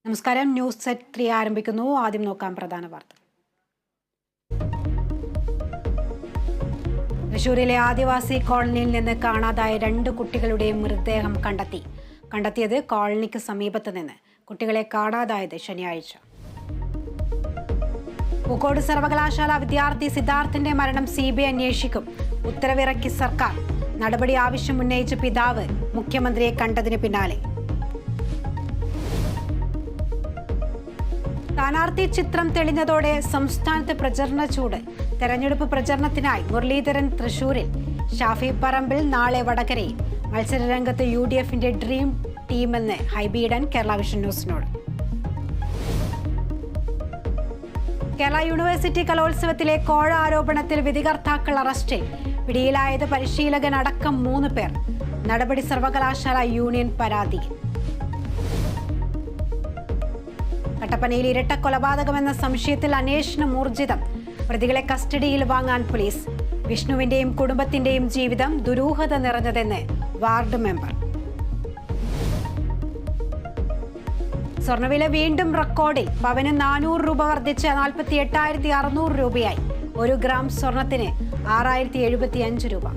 നമസ്കാരം. News set 3 ആരംഭിക്കുന്നു. ആദ്യം നോക്കാം പ്രധാന വാർത്ത. തൃശൂരിലെ ആദിവാസി കോളനിയിൽ നിന്ന് കാണാതായ 2 കുട്ടികളുടെയും മൃതദേഹം കണ്ടെത്തിയത് കോളനിക്ക് സമീപത്ത് നിന്ന്. കുട്ടികളെ കാണാതായത് ശനിയാഴ്ച. പൂക്കോട് സർവകലാശാല വിദ്യാർത്ഥി സിദ്ധാർത്ഥിന്റെ മരണം CBI അന്വേഷിക്കും. ഉത്തരവിറക്കി സർക്കാർ. നടപടി ആവശ്യമുന്നയിച്ച പിതാവ് മുഖ്യമന്ത്രിയെ കണ്ടതിന് പിന്നാലെ. സ്ഥാനാർത്ഥി ചിത്രം തെളിഞ്ഞതോടെ സംസ്ഥാനത്ത് പ്രചരണ ചൂട്. തെരഞ്ഞെടുപ്പ് പ്രചരണത്തിനായി മുരളീധരൻ തൃശൂരിൽ, ഷാഫി പറമ്പിൽ നാളെ വടകരയിൽ. മത്സരരംഗത്ത് UDFന്റെ ഡ്രീം ടീമെന്ന് ഹൈബി ഈഡൻ കേരള വിഷൻ ന്യൂസിനോട്. കേരള യൂണിവേഴ്സിറ്റി കലോത്സവത്തിലെ കോഴ ആരോപണത്തിൽ വിധികർത്താക്കൾ അറസ്റ്റിൽ. പിടിയിലായത് പരിശീലകൻ അടക്കം 3 പേർ. നടപടി സർവകലാശാല യൂണിയൻ പരാതിയിൽ. കട്ടപ്പനയിൽ ഇരട്ട കൊലപാതകമെന്ന സംശയത്തിൽ അന്വേഷണം ഊർജിതം. പ്രതികളെ കസ്റ്റഡിയിൽ വാങ്ങാൻ പോലീസ്. വിഷ്ണുവിന്റെയും കുടുംബത്തിന്റെയും ജീവിതം ദുരൂഹത നിറഞ്ഞതെന്ന് വാർഡ് മെമ്പർ. സ്വർണ്ണവില വീണ്ടും റെക്കോർഡിൽ. പവന് 400 രൂപ വർദ്ധിച്ച് 48,600 രൂപയായി. 1 ഗ്രാം സ്വർണത്തിന് 6,075 രൂപ.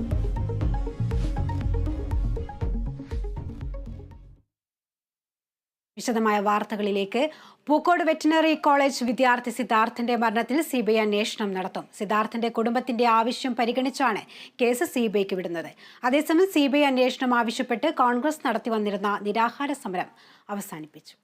വിശദമായ വാർത്തകളിലേക്ക്. പൂക്കോട് വെറ്റിനറി കോളേജ് വിദ്യാർത്ഥി സിദ്ധാർത്ഥിന്റെ മരണത്തിൽ CBI അന്വേഷണം നടത്തും. സിദ്ധാർത്ഥിന്റെ കുടുംബത്തിന്റെ ആവശ്യം പരിഗണിച്ചാണ് കേസ് CBIക്ക് വിടുന്നത്. അതേസമയം CBI അന്വേഷണം ആവശ്യപ്പെട്ട് കോൺഗ്രസ് നടത്തിവന്നിരുന്ന നിരാഹാര സമരം അവസാനിപ്പിച്ചു.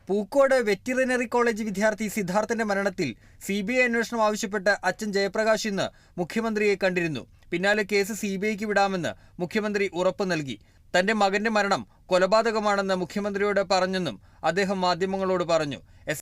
പൂക്കോട് വെറ്റിനറി കോളേജ് വിദ്യാർത്ഥി സിദ്ധാർത്ഥിന്റെ മരണത്തിൽ CBI അന്വേഷണം ആവശ്യപ്പെട്ട് അച്ഛൻ ജയപ്രകാശ് ഇന്ന് മുഖ്യമന്ത്രിയെ കണ്ടിരുന്നു. പിന്നാലെ കേസ് CBIക്ക് വിടാമെന്ന് മുഖ്യമന്ത്രി ഉറപ്പ് നൽകി. തന്റെ മകന്റെ മരണം കൊലപാതകമാണെന്ന് മുഖ്യമന്ത്രിയോട് പറഞ്ഞെന്നും അദ്ദേഹം മാധ്യമങ്ങളോട് പറഞ്ഞു.